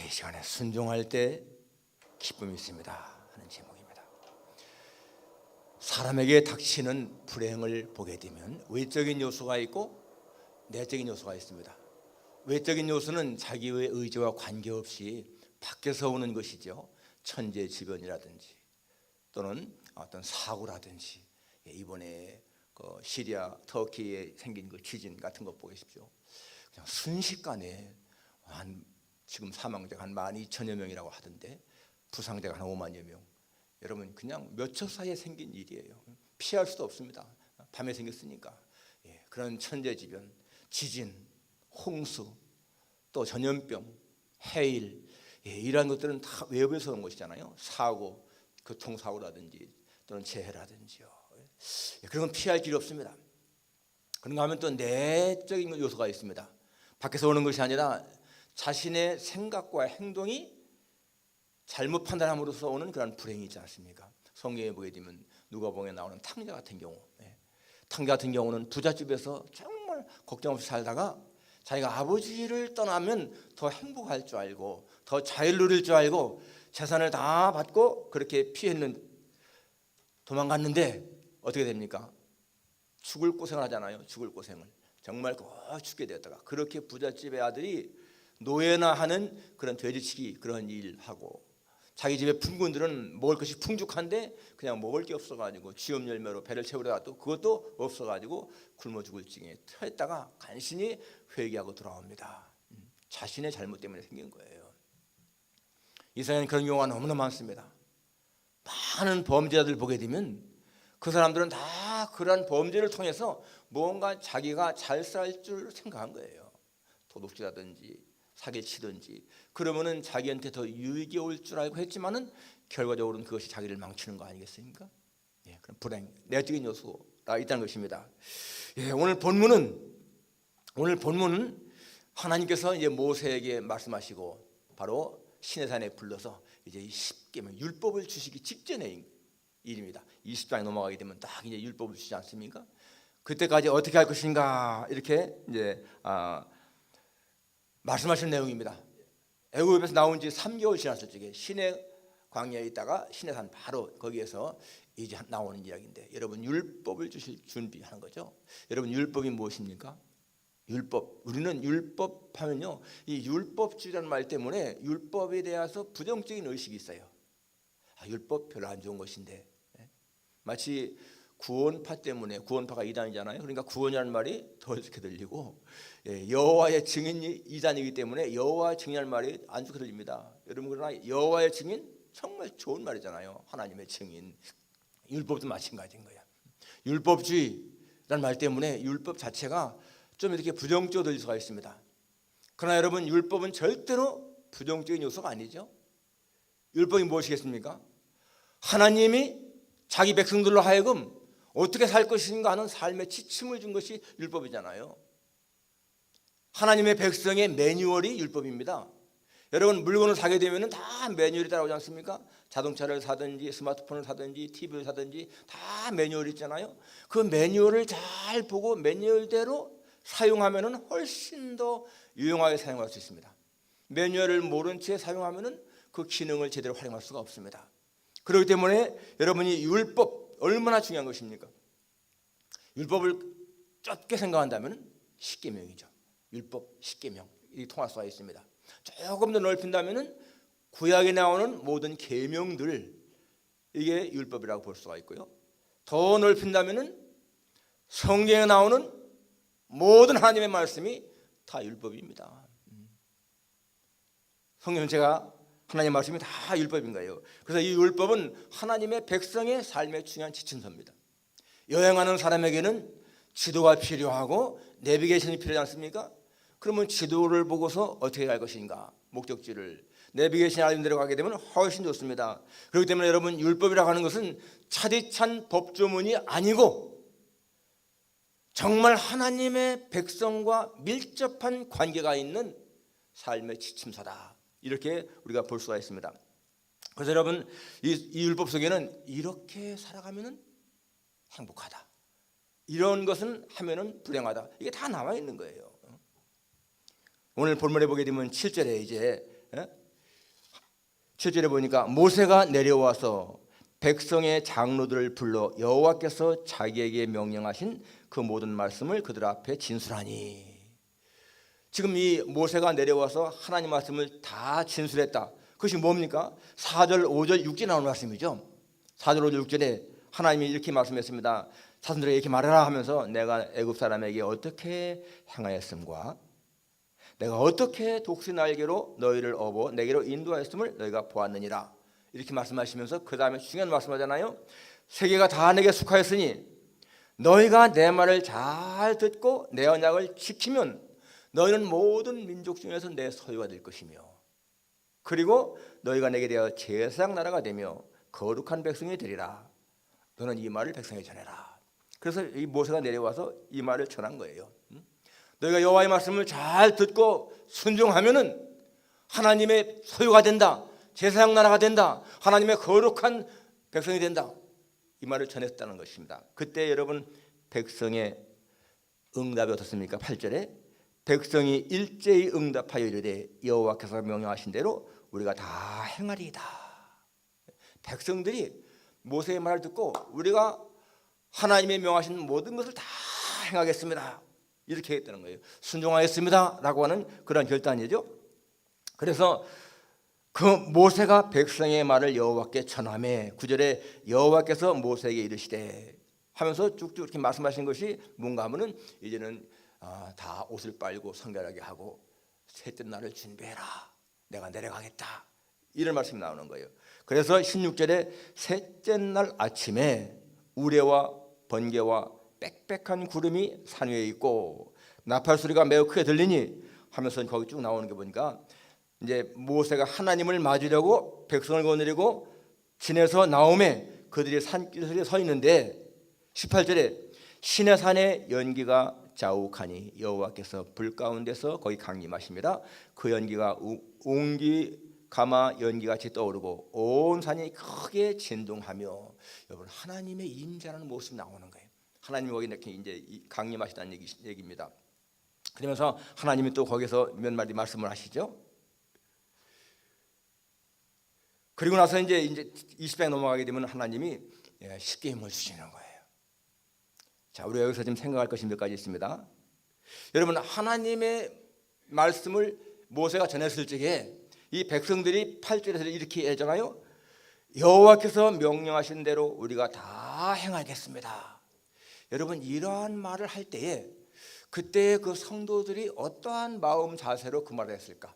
이 시간에 순종할 때 기쁨이 있습니다 하는 제목입니다. 사람에게 닥치는 불행을 보게 되면 외적인 요소가 있고 내적인 요소가 있습니다. 외적인 요소는 자기의 의지와 관계없이 밖에서 오는 것이죠. 천재지변이라든지 또는 어떤 사고라든지, 이번에 시리아 터키에 생긴 그 지진 같은 것 보십시오. 그냥 순식간에 지금 사망자가 한 12,000여 명이라고 하던데 부상자가 한 5만여 명. 여러분, 그냥 몇 초 사이에 생긴 일이에요. 피할 수도 없습니다. 밤에 생겼으니까. 그런 천재지변, 지진, 홍수, 또 전염병, 해일, 이러한 것들은 다 외부에서 온 것이잖아요. 사고, 교통사고라든지 또는 재해라든지요. 그런 건 피할 길이 없습니다. 그런가 하면 또 내적인 요소가 있습니다. 밖에서 오는 것이 아니라 자신의 생각과 행동이 잘못 판단함으로써 오는 그런 불행이 있지 않습니까? 성경에 보게 되면 누가복음에 나오는 탕자 같은 경우, 탕자 같은 경우는 부잣집에서 정말 걱정 없이 살다가 자기가 아버지를 떠나면 더 행복할 줄 알고 더 자유를 누릴 줄 알고 재산을 다 받고 그렇게 도망갔는데 어떻게 됩니까? 죽을 고생을 하잖아요. 죽을 고생을 정말 꼭 죽게 되었다가 그렇게 부잣집의 아들이 노예나 하는 그런 돼지치기 그런 일하고, 자기 집에 품꾼들은 먹을 것이 풍족한데 그냥 먹을 게 없어가지고 쥐업 열매로 배를 채우려다 또 그것도 없어가지고 굶어 죽을 징에 처했다가 간신히 회개하고 돌아옵니다. 자신의 잘못 때문에 생긴 거예요. 이 세상에 그런 경우가 너무나 많습니다. 많은 범죄자들 보게 되면 그 사람들은 다 그러한 범죄를 통해서 뭔가 자기가 잘 살 줄 생각한 거예요. 도둑질하든지 사기치든지, 그러면은 자기한테 더 유익이 올 줄 알고 했지만은 결과적으로는 그것이 자기를 망치는 거 아니겠습니까? 그런 불행, 내적인 요소가 있다는 것입니다. 오늘 본문은 하나님께서 이제 모세에게 말씀하시고 바로 시내산에 불러서 이제 이 십계명 율법을 주시기 직전의 일입니다. 20장에 넘어가게 되면 딱 이제 율법을 주지 않습니까? 그때까지 어떻게 할 것인가 이렇게 이제 말씀하신 내용입니다. 애굽에서 나온 지 3개월 지났을 적에 시내 광야에 있다가 시내산 바로 거기에서 이제 나오는 이야기인데, 여러분 율법을 주실 준비하는 거죠. 여러분 율법이 무엇입니까? 율법. 우리는 율법 하면요, 이 율법주의라는 말 때문에 율법에 대해서 부정적인 의식이 있어요. 율법 별로 안 좋은 것인데, 마치 구원파 때문에, 구원파가 이단이잖아요. 그러니까 구원이라는 말이 더 좋게 들리고, 여호와의 증인이 이단이기 때문에 여호와의 증인이라는 말이 안 좋게 들립니다. 여러분, 그러나 여호와의 증인 정말 좋은 말이잖아요. 하나님의 증인. 율법도 마찬가지인 거야. 율법주의라는 말 때문에 율법 자체가 좀 이렇게 부정적으로 들릴 수가 있습니다. 그러나 여러분, 율법은 절대로 부정적인 요소가 아니죠. 율법이 무엇이겠습니까? 하나님이 자기 백성들로 하여금 어떻게 살 것인가 하는 삶의 지침을 준 것이 율법이잖아요. 하나님의 백성의 매뉴얼이 율법입니다. 여러분, 물건을 사게 되면 다 매뉴얼이 따라오지 않습니까? 자동차를 사든지 스마트폰을 사든지 TV를 사든지 다 매뉴얼이 있잖아요. 그 매뉴얼을 잘 보고 매뉴얼대로 사용하면 훨씬 더 유용하게 사용할 수 있습니다. 매뉴얼을 모른 채 사용하면 그 기능을 제대로 활용할 수가 없습니다. 그렇기 때문에 여러분이 율법 얼마나 중요한 것입니까? 율법을 좁게 생각한다면 십계명이죠. 율법 십계명이 통할 수가 있습니다. 조금 더 넓힌다면 구약에 나오는 모든 계명들, 이게 율법이라고 볼 수가 있고요. 더 넓힌다면 성경에 나오는 모든 하나님의 말씀이 다 율법입니다. 성경 전체가 하나님의 말씀이 다 율법인 거예요. 그래서 이 율법은 하나님의 백성의 삶의 중요한 지침서입니다. 여행하는 사람에게는 지도가 필요하고 내비게이션이 필요하지 않습니까? 그러면 지도를 보고서 어떻게 갈 것인가, 목적지를 내비게이션이 알려준 대로 가게 되면 훨씬 좋습니다. 그렇기 때문에 여러분, 율법이라고 하는 것은 차디찬 법조문이 아니고 정말 하나님의 백성과 밀접한 관계가 있는 삶의 지침서다, 이렇게 우리가 볼 수가 있습니다. 그래서 여러분, 이 율법 속에는 이렇게 살아가면 행복하다, 이런 것은 하면은 불행하다, 이게 다 나와 있는 거예요. 오늘 본문에 보게 되면 7절에 이제 7절에 보니까 모세가 내려와서 백성의 장로들을 불러 여호와께서 자기에게 명령하신 그 모든 말씀을 그들 앞에 진술하니. 지금 이 모세가 내려와서 하나님 말씀을 다 진술했다. 그것이 뭡니까? 4절, 5절, 6절 나오는 말씀이죠. 4절, 5절, 6절에 하나님이 이렇게 말씀했습니다. 자손들에게 이렇게 말해라 하면서 내가 애굽 사람에게 어떻게 행하였음과 내가 어떻게 독수리 날개로 너희를 업어 내게로 인도하였음을 너희가 보았느니라. 이렇게 말씀하시면서 그 다음에 중요한 말씀하잖아요. 세계가 다 내게 속하였으니 너희가 내 말을 잘 듣고 내 언약을 지키면 너희는 모든 민족 중에서 내 소유가 될 것이며 그리고 너희가 내게 대하여 제사장 나라가 되며 거룩한 백성이 되리라. 너는 이 말을 백성에게 전해라. 그래서 이 모세가 내려와서 이 말을 전한 거예요. 너희가 여호와의 말씀을 잘 듣고 순종하면은 하나님의 소유가 된다. 제사장 나라가 된다. 하나님의 거룩한 백성이 된다. 이 말을 전했다는 것입니다. 그때 여러분 백성의 응답이 어떻습니까? 8절에 백성이 일제히 응답하여 이르되 여호와께서 명령하신 대로 우리가 다 행하리이다. 백성들이 모세의 말을 듣고 우리가 하나님의 명하신 모든 것을 다 행하겠습니다. 이렇게 했다는 거예요. 순종하겠습니다 라고 하는 그런 결단이죠. 그래서 그 모세가 백성의 말을 여호와께 전하매 9절에 여호와께서 모세에게 이르시되 하면서 쭉쭉 이렇게 말씀하신 것이 뭔가 하면은 이제는 다 옷을 빨고 성결하게 하고 셋째 날을 준비해라. 내가 내려가겠다. 이런 말씀이 나오는 거예요. 그래서 16절에 셋째 날 아침에 우레와 번개와 빽빽한 구름이 산 위에 있고 나팔 소리가 매우 크게 들리니 하면서 거기 쭉 나오는 게 보니까 이제 모세가 하나님을 맞으려고 백성을 거느리고 진에서 나오매 그들이 산길에 서 있는데 18절에 시내 산에 연기가 자욱하니 여호와께서 불 가운데서 거기 강림하십니다. 그 연기가 옹기 가마 연기같이 떠오르고 온 산이 크게 진동하며 여러분 하나님의 임재라는 모습이 나오는 거예요. 하나님이 거기 이렇게 이제 강림하시다는 얘기입니다. 그러면서 하나님이 또 거기서 몇 마디 말씀을 하시죠. 그리고 나서 이제 20장 넘어가게 되면 하나님이 쉽게 힘을 주시는 거예요. 자, 우리가 여기서 지금 생각할 것이 몇 가지 있습니다. 여러분 하나님의 말씀을 모세가 전했을 적에 이 백성들이 8절에서 이렇게 하잖아요. 여호와께서 명령하신 대로 우리가 다 행하겠습니다. 여러분 이러한 말을 할 때에 그때의 그 성도들이 어떠한 마음 자세로 그 말을 했을까?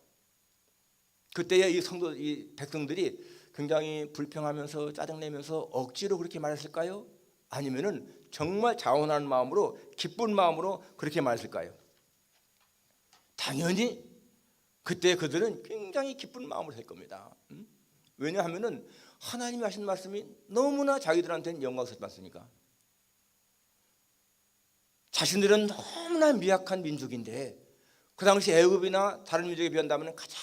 그때의 이 백성들이 굉장히 불평하면서 짜증내면서 억지로 그렇게 말했을까요? 아니면은 정말 자원하는 마음으로 기쁜 마음으로 그렇게 말했을까요? 당연히 그때 그들은 굉장히 기쁜 마음으로 할 겁니다. 왜냐하면은 하나님이 하신 말씀이 너무나 자기들한테는 영광스럽습니까? 자신들은 너무나 미약한 민족인데 그 당시 애굽이나 다른 민족에 비한다면 가장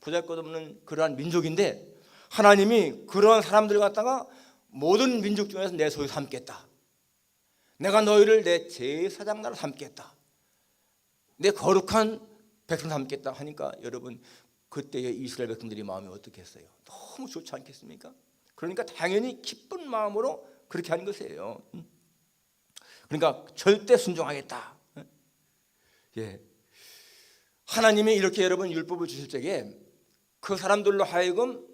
보잘것없는 그러한 민족인데 하나님이 그런 사람들 갖다가 모든 민족 중에서 내 소유 삼겠다. 내가 너희를 내 제사장 나라 삼겠다. 내 거룩한 백성 삼겠다 하니까 여러분 그때의 이스라엘 백성들이 마음이 어떻겠어요? 너무 좋지 않겠습니까? 그러니까 당연히 기쁜 마음으로 그렇게 하는 것이에요. 그러니까 절대 순종하겠다. 예. 하나님이 이렇게 여러분 율법을 주실 적에 그 사람들로 하여금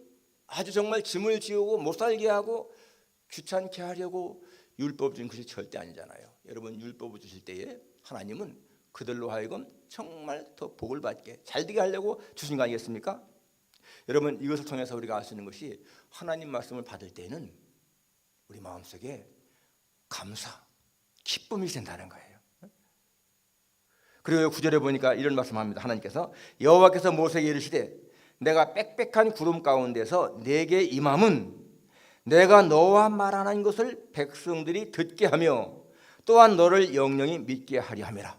아주 정말 짐을 지우고 못 살게 하고 귀찮게 하려고 율법 주신 것이 절대 아니잖아요. 여러분 율법을 주실 때에 하나님은 그들로 하여금 정말 더 복을 받게 잘되게 하려고 주신 거 아니겠습니까? 여러분 이것을 통해서 우리가 알 수 있는 것이 하나님 말씀을 받을 때는 우리 마음속에 감사, 기쁨이 된다는 거예요. 그리고 9절에 보니까 이런 말씀합니다. 하나님께서 여호와께서 모세에게 이르시되 내가 빽빽한 구름 가운데서 내게 임함은 내가 너와 말하는 것을 백성들이 듣게 하며 또한 너를 영영히 믿게 하려 함이라.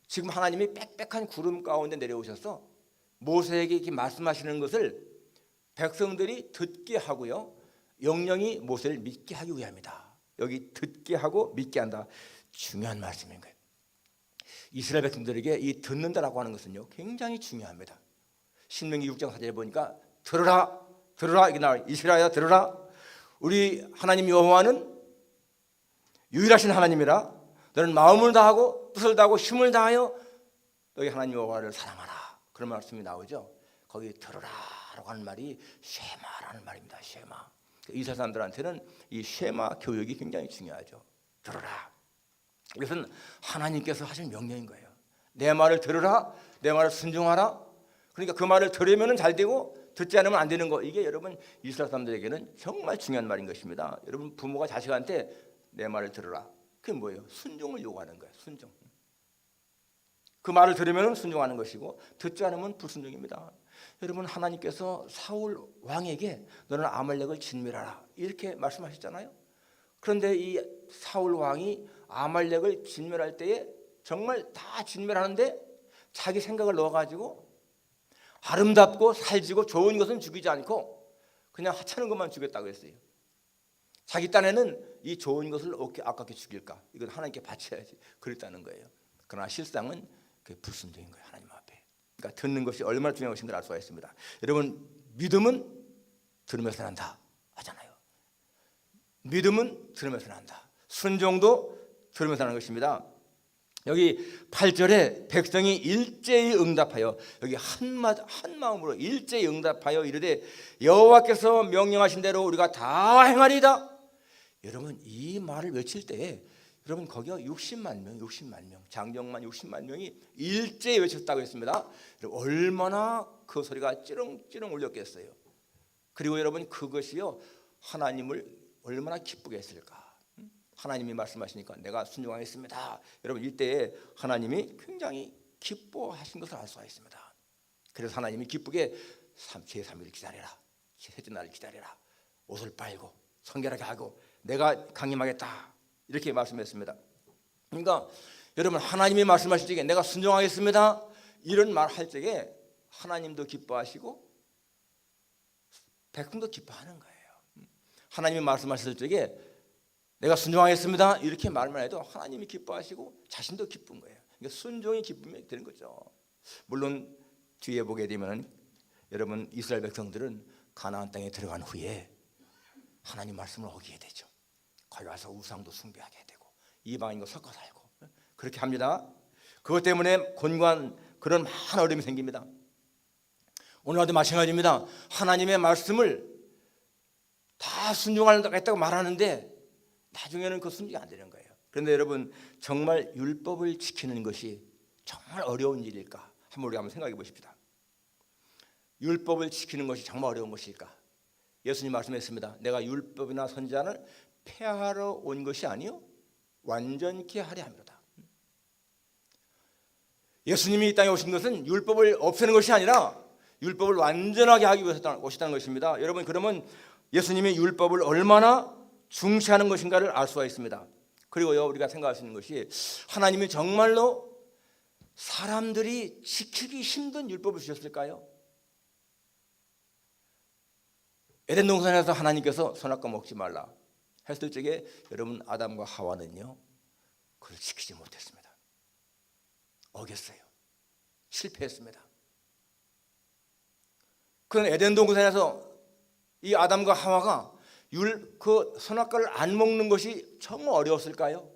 지금 하나님이 빽빽한 구름 가운데 내려오셔서 모세에게 이렇게 말씀하시는 것을 백성들이 듣게 하고요 영영히 모세를 믿게 하기 위함이다. 여기 듣게 하고 믿게 한다. 중요한 말씀인 거예요. 이스라엘 백성들에게 이 듣는다라고 하는 것은요 굉장히 중요합니다. 신명기 6장 4절에 보니까 들으라, 들으라. 이게 나와. 이스라엘아 들으라. 우리 하나님 여호와는 유일하신 하나님이라. 너는 마음을 다하고 뜻을 다하고 힘을 다하여 너희 하나님 여호와를 사랑하라. 그런 말씀이 나오죠. 거기 들으라라고 하는 말이 쉐마라는 말입니다. 쉐마. 이스라엘 사람들한테는 이 쉐마 교육이 굉장히 중요하죠. 들으라. 이것은 하나님께서 하신 명령인 거예요. 내 말을 들으라, 내 말을 순종하라. 그러니까 그 말을 들으면 잘 되고 듣지 않으면 안 되는 거. 이게 여러분 이스라엘 사람들에게는 정말 중요한 말인 것입니다. 여러분 부모가 자식한테 내 말을 들으라. 그게 뭐예요? 순종을 요구하는 거예요. 순종. 그 말을 들으면 순종하는 것이고 듣지 않으면 불순종입니다. 여러분 하나님께서 사울 왕에게 너는 아말렉을 진멸하라 이렇게 말씀하셨잖아요. 그런데 이 사울 왕이 아말렉을 진멸할 때에 정말 다 진멸하는데 자기 생각을 넣어가지고 아름답고 살지고 좋은 것은 죽이지 않고 그냥 하찮은 것만 죽였다고 했어요. 자기 딴에는 이 좋은 것을 어떻게 아깝게 죽일까? 이건 하나님께 바쳐야지 그랬다는 거예요. 그러나 실상은 그게 불순종인 거예요. 하나님 앞에. 그러니까 듣는 것이 얼마나 중요한 것인지를 알 수가 있습니다. 여러분 믿음은 들으면서 난다 하잖아요. 믿음은 들으면서 난다. 순종도 들으면서 하는 것입니다. 여기 8절에 백성이 일제히 응답하여 여기 한 마음으로 일제히 응답하여 이르되 여호와께서 명령하신 대로 우리가 다 행하리이다. 여러분 이 말을 외칠 때에 여러분 거기가 60만 명 장정만 60만 명이 일제히 외쳤다고 했습니다. 얼마나 그 소리가 찌릉찌릉 울렸겠어요. 그리고 여러분 그것이요 하나님을 얼마나 기쁘게 했을까. 하나님이 말씀하시니까 내가 순종하겠습니다. 여러분 이때에 하나님이 굉장히 기뻐하신 것을 알 수가 있습니다. 그래서 하나님이 기쁘게 제3일을 기다려라. 셋째 날을 기다려라. 옷을 빨고 성결하게 하고 내가 강림하겠다. 이렇게 말씀했습니다. 그러니까 여러분 하나님이 말씀하실 적에 내가 순종하겠습니다. 이런 말 할 적에 하나님도 기뻐하시고 백성도 기뻐하는 거예요. 하나님이 말씀하실 적에 내가 순종하겠습니다. 이렇게 말만 해도 하나님이 기뻐하시고 자신도 기쁜 거예요. 그러니까 순종이 기쁨이 되는 거죠. 물론 뒤에 보게 되면 여러분 이스라엘 백성들은 가나안 땅에 들어간 후에 하나님 말씀을 어기게 되죠. 거기 와서 우상도 숭배하게 되고 이방인과 섞어 살고 그렇게 합니다. 그것 때문에 곤고한 그런 많은 어려움이 생깁니다. 오늘도 마찬가지입니다. 하나님의 말씀을 다 순종하겠다고 말하는데 나중에는 그 순종이 안 되는 거예요. 그런데 여러분 정말 율법을 지키는 것이 정말 어려운 일일까? 우리 한번 생각해 보십시다. 율법을 지키는 것이 정말 어려운 것일까? 예수님 말씀했습니다. 내가 율법이나 선지자를 폐하러 온 것이 아니요 완전케 하려 함이로다. 예수님이 이 땅에 오신 것은 율법을 없애는 것이 아니라 율법을 완전하게 하기 위해서 오셨다는 것입니다. 여러분 그러면 예수님이 율법을 얼마나 중시하는 것인가를 알 수가 있습니다. 그리고요 우리가 생각할 수 있는 것이 하나님이 정말로 사람들이 지키기 힘든 율법을 주셨을까요? 에덴 동산에서 하나님께서 선악과 먹지 말라 했을 적에 여러분 아담과 하와는요 그걸 지키지 못했습니다. 어겼어요. 실패했습니다. 그런 에덴 동산에서 이 아담과 하와가 그 선악과를 안 먹는 것이 정말 어려웠을까요?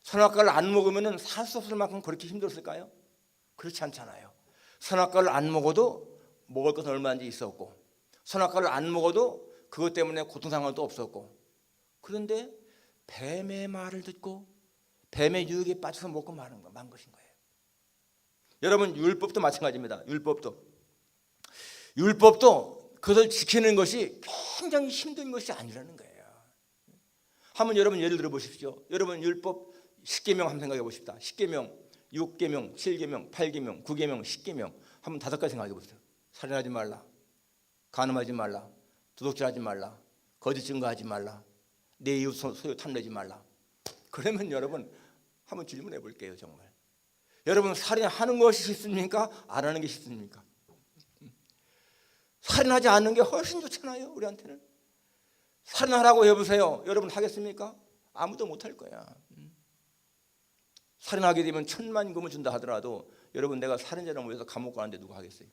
선악과를 안 먹으면 살 수 없을 만큼 그렇게 힘들었을까요? 그렇지 않잖아요. 선악과를 안 먹어도 먹을 것은 얼마든지 있었고 선악과를 안 먹어도 그것 때문에 고통상관도 없었고 그런데 뱀의 말을 듣고 뱀의 유혹에 빠져서 먹고 만 것인 거예요. 여러분 율법도 마찬가지입니다. 율법도 그것을 지키는 것이 굉장히 힘든 것이 아니라는 거예요. 한번 여러분 예를 들어 보십시오. 여러분 율법 10계명 한번 생각해 보십시다. 10계명, 6계명, 7계명, 8계명, 9계명, 10계명 한번 5가지 생각해 보세요. 살인하지 말라, 간음하지 말라, 도둑질하지 말라, 거짓 증거하지 말라, 내 이웃 소유 탐내지 말라. 그러면 여러분 한번 질문해 볼게요. 정말 여러분 살인하는 것이 쉽습니까? 안 하는 게 쉽습니까? 살인하지 않는 게 훨씬 좋잖아요. 우리한테는 살인하라고 해보세요. 여러분 하겠습니까? 아무도 못할 거야. 살인하게 되면 10,000,000금을 준다 하더라도 여러분 내가 살인자를 모여서 감옥 가는데 누가 하겠어요?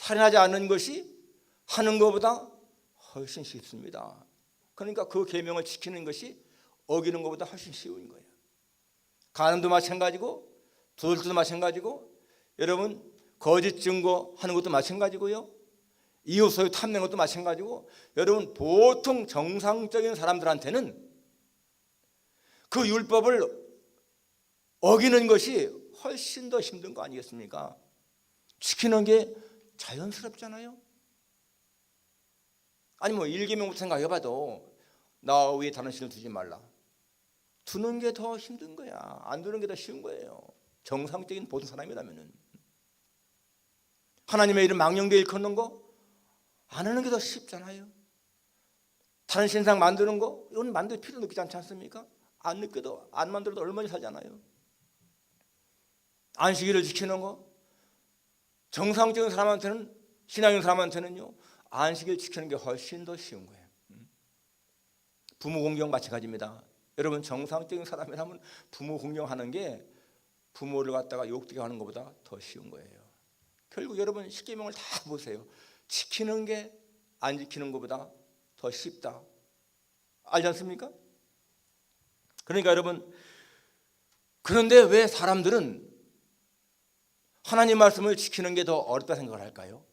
살인하지 않는 것이 하는 것보다 훨씬 쉽습니다. 그러니까 그 계명을 지키는 것이 어기는 것보다 훨씬 쉬운 거예요. 간음도 마찬가지고 도둑도 마찬가지고 여러분 거짓 증거하는 것도 마찬가지고요. 이웃 소유 탐내는 것도 마찬가지고 여러분 보통 정상적인 사람들한테는 그 율법을 어기는 것이 훨씬 더 힘든 거 아니겠습니까? 지키는 게 자연스럽잖아요. 아니 뭐 일계명부터 생각해봐도 나 위에 다른 신을 두지 말라. 두는 게 더 힘든 거야. 안 두는 게 더 쉬운 거예요. 정상적인 보통 사람이라면은. 하나님의 이름 망령되이 일컫는 거 안 하는 게 더 쉽잖아요. 다른 신상 만드는 거 이건 만들 필요 느끼지 않지 않습니까? 안 느껴도 안 만들어도 얼마나 살잖아요. 안식일을 지키는 거 정상적인 사람한테는 신앙인 사람한테는요 안식일 지키는 게 훨씬 더 쉬운 거예요. 부모 공경 마찬가지입니다. 여러분 정상적인 사람이라면 부모 공경하는 게 부모를 갖다가 욕되게 하는 것보다 더 쉬운 거예요. 결국 여러분 십계명을 다 보세요. 지키는 게 안 지키는 것보다 더 쉽다. 알지 않습니까? 그러니까 여러분 그런데 왜 사람들은 하나님 말씀을 지키는 게 더 어렵다 생각을 할까요?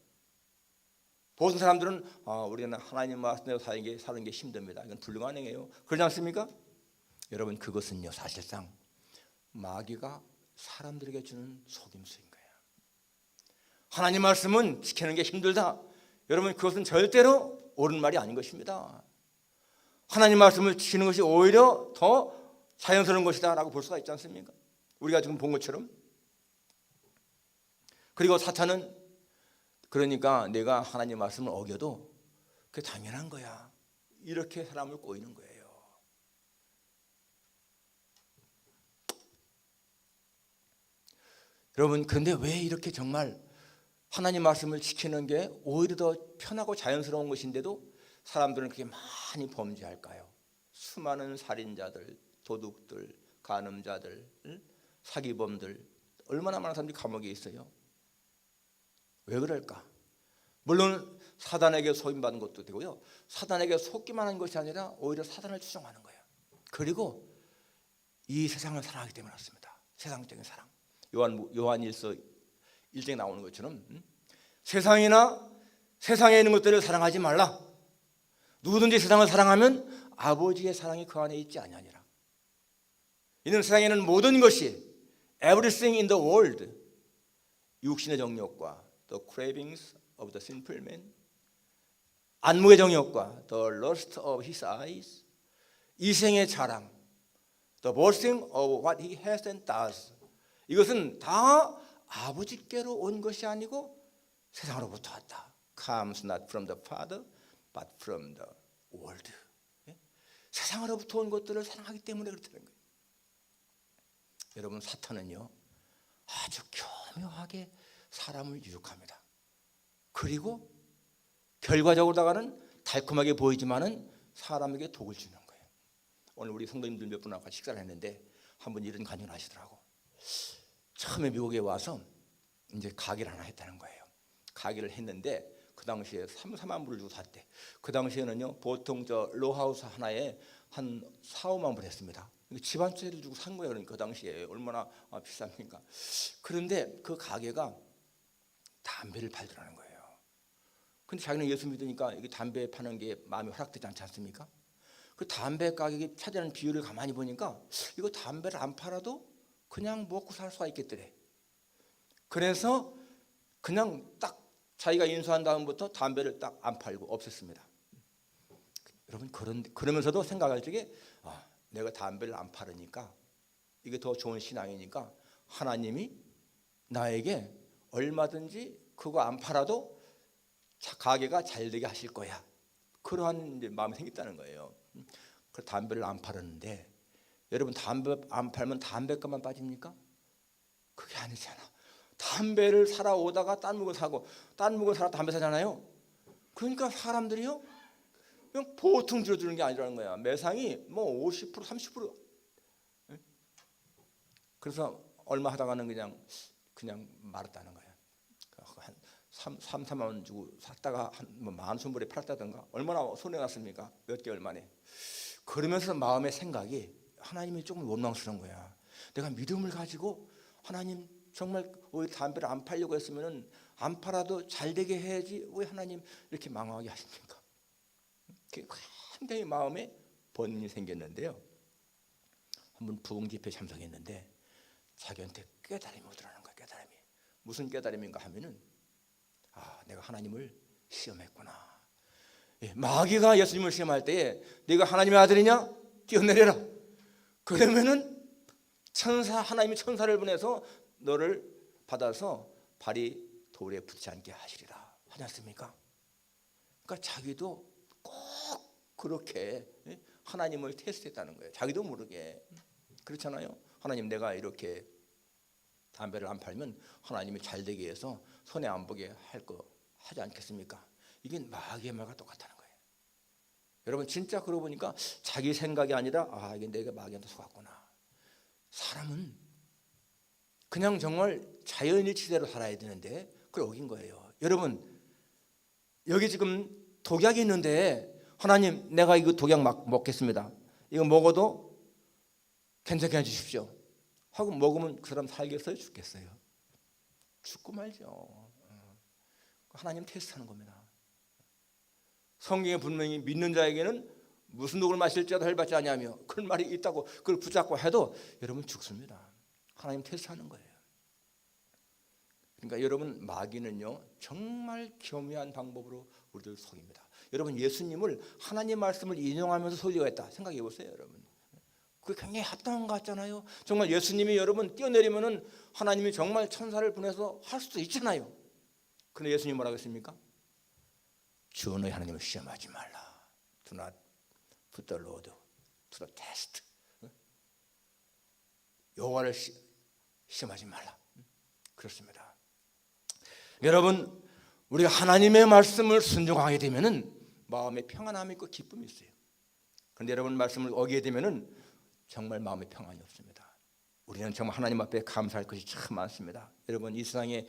보통 사람들은 우리는 하나님 말씀대로 사는 게 힘듭니다. 이건 불가능해요. 그러지 않습니까? 여러분 그것은요 사실상 마귀가 사람들에게 주는 속임수인 거예요. 하나님 말씀은 지키는 게 힘들다. 여러분 그것은 절대로 옳은 말이 아닌 것입니다. 하나님 말씀을 지키는 것이 오히려 더 자연스러운 것이다 라고 볼 수가 있지 않습니까? 우리가 지금 본 것처럼. 그리고 사탄은 그러니까 내가 하나님 말씀을 어겨도 그게 당연한 거야. 이렇게 사람을 꼬이는 거예요. 여러분 그런데 왜 이렇게 정말 하나님 말씀을 지키는 게 오히려 더 편하고 자연스러운 것인데도 사람들은 그렇게 많이 범죄할까요? 수많은 살인자들, 도둑들, 간음자들, 사기범들 얼마나 많은 사람들이 감옥에 있어요. 왜 그럴까? 물론 사단에게 속임받은 것도 되고요. 사단에게 속기만 한 것이 아니라 오히려 사단을 추종하는 거예요. 그리고 이 세상을 사랑하기 때문에 그렇습니다. 세상적인 사랑. 요한일서 1장에 나오는 것처럼 세상이나 세상에 있는 것들을 사랑하지 말라. 누구든지 세상을 사랑하면 아버지의 사랑이 그 안에 있지 아니하니라. 이는 세상에는 모든 것이 everything in the world 육신의 정욕과 the cravings of the sinful man 안목의 정욕과 the lust of his eyes 이생의 자랑 the boasting of what he has and does 이것은 다 아버지께로 온 것이 아니고 세상으로부터 왔다. comes not from the Father but from the world. 세상으로부터 온 것들을 사랑하기 때문에 그렇다는 거예요. 여러분 사탄은요 아주 교묘하게 사람을 유혹합니다. 그리고 결과적으로다가는 달콤하게 보이지만은 사람에게 독을 주는 거예요. 오늘 우리 성도님들 몇 분하고 같이 식사를 했는데 한 분 이런 간증을 하시더라고. 처음에 미국에 와서 이제 가게를 하나 했다는 거예요. 가게를 했는데 그 당시에 3만 불을 주고 샀대. 그 당시에는요 보통 저 로하우스 하나에 한 4, 5만 불 했습니다. 집 한 채를 주고 산 거예요. 그러니까 그 당시에 얼마나 비쌉니까? 그런데 그 가게가 담배를 팔더라는 거예요. 근데 자기는 예수 믿으니까 이게 담배 파는 게 마음이 허락되지 않지 않습니까? 그 담배 가격이 차지하는 비율을 가만히 보니까 이거 담배를 안 팔아도 그냥 먹고 살 수가 있겠더래. 그래서 그냥 딱 자기가 인수한 다음부터 담배를 딱 안 팔고 없앴습니다. 여러분 그러면서도 생각할 적에 내가 담배를 안 팔으니까 이게 더 좋은 신앙이니까 하나님이 나에게 얼마든지 그거 안 팔아도 가게가 잘 되게 하실 거야. 그러한 이제 마음이 생겼다는 거예요. 그 담배를 안 팔았는데 여러분 담배 안 팔면 담배값만 빠집니까? 그게 아니잖아. 담배를 사러 오다가 딴 물건 사고 딴 물건 사러 담배 사잖아요. 그러니까 사람들이요 그냥 보통 들어주는 게 아니라는 거야. 매상이 뭐 50% 30%. 그래서 얼마 하다가는 그냥 말았다는 거야. 한 4만 원 주고 샀다가 한 10,000불에 팔았다든가 얼마나 손해 났습니까? 몇 개월 만에. 그러면서 마음의 생각이 하나님이 조금 원망스러운 거야. 내가 믿음을 가지고 하나님 정말 왜 담배를 안 팔려고 했으면은 안 팔아도 잘 되게 해야지 왜 하나님 이렇게 망하게 하십니까? 굉장히 마음에 번민이 생겼는데요. 한번 부흥 집회 참석했는데 자기한테 깨달음이 오더라는 거야. 깨달음이. 무슨 깨달음인가 하면은 내가 하나님을 시험했구나. 마귀가 예수님을 시험할 때에 네가 하나님의 아들이냐? 뛰어내려라. 그러면은 하나님이 천사를 보내서 너를 받아서 발이 돌에 붙지 않게 하시리라 하지 않습니까? 그러니까 자기도 꼭 그렇게 하나님을 테스트했다는 거예요. 자기도 모르게. 그렇잖아요. 하나님, 내가 이렇게 담배를 안 팔면 하나님이 잘 되게 해서 손해 안 보게 할 거 하지 않겠습니까? 이게 마귀의 말과 똑같다는 거예요. 여러분 진짜 그러고 보니까 자기 생각이 아니라 이게 내가 마귀한테 속았구나. 사람은 그냥 정말 자연일치대로 살아야 되는데 그걸 어긴 거예요. 여러분 여기 지금 독약이 있는데 하나님, 내가 이거 독약 먹겠습니다. 이거 먹어도 괜찮게 해주십시오 하고 먹으면 그 사람 살겠어요? 죽겠어요? 죽고 말죠. 하나님 테스트하는 겁니다. 성경에 분명히 믿는 자에게는 무슨 독을 마실지라도 헬 받지 아니하며 그런 말이 있다고 그걸 붙잡고 해도 여러분 죽습니다. 하나님 테스트하는 거예요. 그러니까 여러분 마귀는요 정말 교묘한 방법으로 우리를 속입니다. 여러분 예수님을 하나님 말씀을 인용하면서 속이겠다 생각해 보세요. 여러분 그게 굉장히 합당한 것 같잖아요. 정말 예수님이 여러분 뛰어내리면은 하나님이 정말 천사를 보내서 할 수도 있잖아요. 그런데 예수님 뭐라고 했습니까? 주 너희 하나님을 시험하지 말라. Do not put the Lord to the test. 여호와를 시험하지 말라. 그렇습니다. 여러분 우리가 하나님의 말씀을 순종하게 되면은 마음에 평안함이 있고 기쁨이 있어요. 그런데 여러분 말씀을 어기게 되면은 정말 마음에 평안이 없습니다. 우리는 정말 하나님 앞에 감사할 것이 참 많습니다. 여러분 이 세상에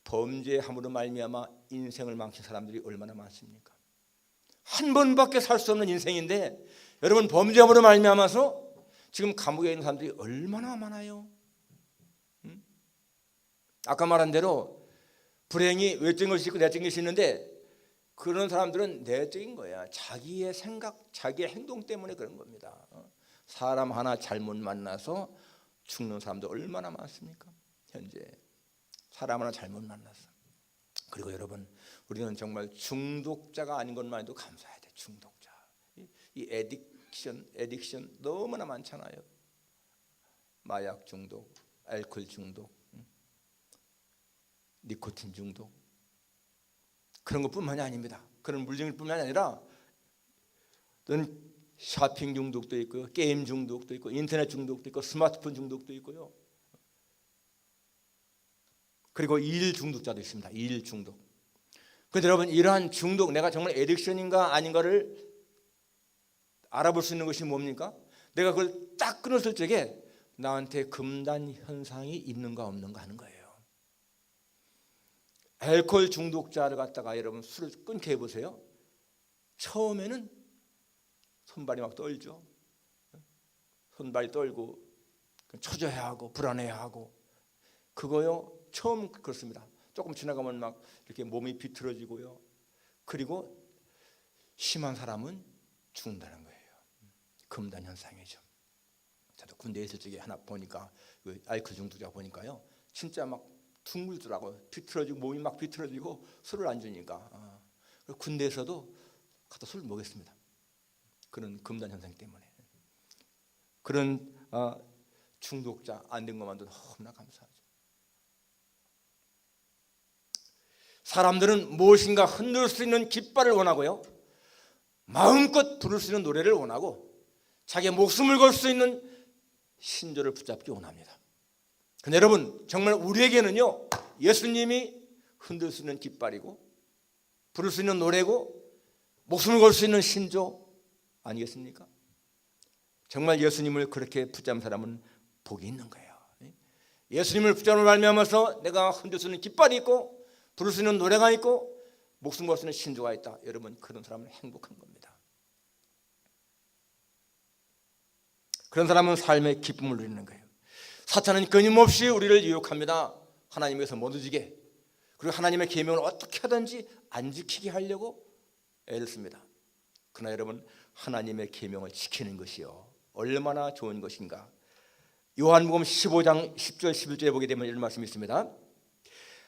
범죄함으로 말미암아 인생을 망친 사람들이 얼마나 많습니까? 한 번밖에 살 수 없는 인생인데 여러분 범죄함으로 말미암아서 지금 감옥에 있는 사람들이 얼마나 많아요. 아까 말한 대로 불행이 외적인 것이 있고 내적인 것이 있는데 그런 사람들은 내적인 거야. 자기의 생각, 자기의 행동 때문에 그런 겁니다. 사람 하나 잘못 만나서 죽는 사람도 얼마나 많습니까? 현재 사람 하나 잘못 만나서. 그리고 여러분 우리는 정말 중독자가 아닌 것만 해도 감사해야 돼. 중독자. 이 에딕션 너무나 많잖아요. 마약 중독, 알코올 중독, 니코틴 중독. 그런 것뿐만이 아닙니다. 그런 물질뿐만이 아니라 쇼핑 중독도 있고요, 게임 중독도 있고, 인터넷 중독도 있고, 스마트폰 중독도 있고요. 그리고 일 중독자도 있습니다. 일 중독. 그런데 여러분 이러한 중독, 내가 정말 에딕션인가 아닌가를 알아볼 수 있는 것이 뭡니까? 내가 그걸 딱 끊었을 적에 나한테 금단 현상이 있는가 없는가 하는 거예요. 알코올 중독자를 갖다가 여러분 술을 끊게 해보세요. 처음에는 손발이 막 떨죠. 손발이 떨고 초조해하고 불안해하고 그거요 처음 그렇습니다. 조금 지나가면 막 이렇게 몸이 비틀어지고요. 그리고 심한 사람은 죽는다는 거예요. 금단 현상이죠. 저도 군대에 있을 적에 하나 보니까 그 알코올 중독자 보니까요 진짜 막 둥글더라고요. 비틀어지고 몸이 막 비틀어지고 술을 안 주니까 군대에서도 갖다 술을 먹였습니다. 그런 금단 현상 때문에. 그런 중독자 안 된 것만도 너무나 감사하죠. 사람들은 무엇인가 흔들 수 있는 깃발을 원하고요, 마음껏 부를 수 있는 노래를 원하고, 자기의 목숨을 걸 수 있는 신조를 붙잡기 원합니다. 근데 여러분 정말 우리에게는요 예수님이 흔들 수 있는 깃발이고 부를 수 있는 노래고 목숨을 걸 수 있는 신조 아니겠습니까? 정말 예수님을 그렇게 붙잡은 사람은 복이 있는 거예요. 예수님을 붙잡음을 말미암아서 내가 흔들 수 있는 깃발이 있고 부를 수 있는 노래가 있고 목숨 걸 수 있는 신조가 있다. 여러분, 그런 사람은 행복한 겁니다. 그런 사람은 삶의 기쁨을 누리는 거예요. 사탄은 끊임없이 우리를 유혹합니다. 하나님께서 못 지게, 그리고 하나님의 계명을 어떻게 하든지 안 지키게 하려고 애를 씁니다. 그러나 여러분, 하나님의 계명을 지키는 것이요 얼마나 좋은 것인가. 요한복음 15장 10절 11절에 보게 되면 이런 말씀이 있습니다.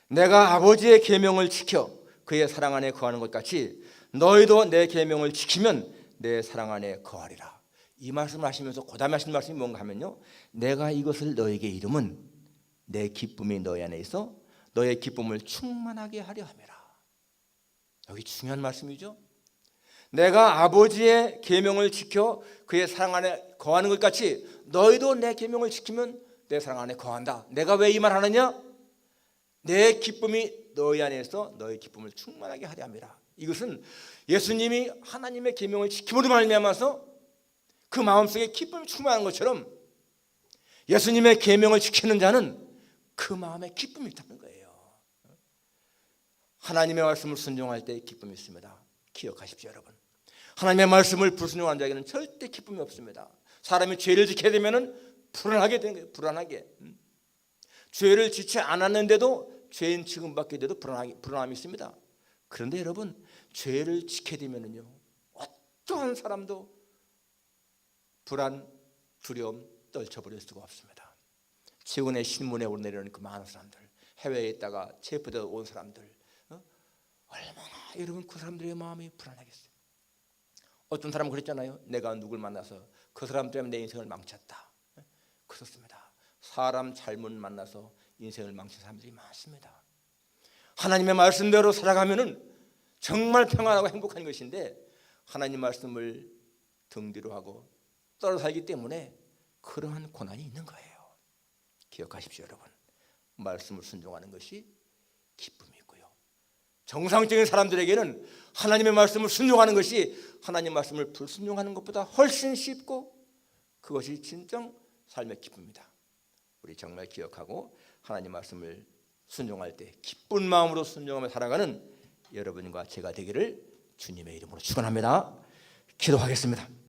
내가 아버지의 계명을 지켜 그의 사랑 안에 거하는 것 같이 너희도 내 계명을 지키면 내 사랑 안에 거하리라. 이 말씀을 하시면서 그 다음에 하신 말씀이 뭔가 하면요, 내가 이것을 너에게 이름은 내 기쁨이 너희 안에 있어 너의 기쁨을 충만하게 하려 함이라. 여기 중요한 말씀이죠. 내가 아버지의 계명을 지켜 그의 사랑 안에 거하는 것 같이 너희도 내 계명을 지키면 내 사랑 안에 거한다. 내가 왜 이 말 하느냐? 내 기쁨이 너희 안에 있어 너의 기쁨을 충만하게 하려 함이라. 이것은 예수님이 하나님의 계명을 지킴으로 말미암아서 그 마음속에 기쁨이 충만한 것처럼 예수님의 계명을 지키는 자는 그 마음에 기쁨이 있다는 거예요. 하나님의 말씀을 순종할 때 기쁨이 있습니다. 기억하십시오, 여러분. 하나님의 말씀을 불순종한 자에게는 절대 기쁨이 없습니다. 사람이 죄를 지켜야 되면은 불안하게 되는 거예요. 불안하게. 죄를 지지 않았는데도 죄인 취급받게 돼도 불안함이 있습니다. 그런데 여러분, 죄를 지켜야 되면은요, 어떠한 사람도 불안, 두려움 떨쳐버릴 수가 없습니다. 최근에 신문에 오르내리는 그 많은 사람들, 해외에 있다가 체포되어 온 사람들, 얼마나 여러분 그 사람들의 마음이 불안하겠어요. 어떤 사람은 그랬잖아요. 내가 누굴 만나서 그 사람 때문에 내 인생을 망쳤다. 그렇습니다. 사람 잘못 만나서 인생을 망친 사람들이 많습니다. 하나님의 말씀대로 살아가면은 정말 평안하고 행복한 것인데 하나님 말씀을 등 뒤로 하고 떨어 살기 때문에 그러한 고난이 있는 거예요. 기억하십시오, 여러분. 말씀을 순종하는 것이 기쁨이 있고요, 정상적인 사람들에게는 하나님의 말씀을 순종하는 것이 하나님 말씀을 불순종하는 것보다 훨씬 쉽고 그것이 진정 삶의 기쁨입니다. 우리 정말 기억하고 하나님 말씀을 순종할 때 기쁜 마음으로 순종하며 살아가는 여러분과 제가 되기를 주님의 이름으로 축원합니다. 기도하겠습니다.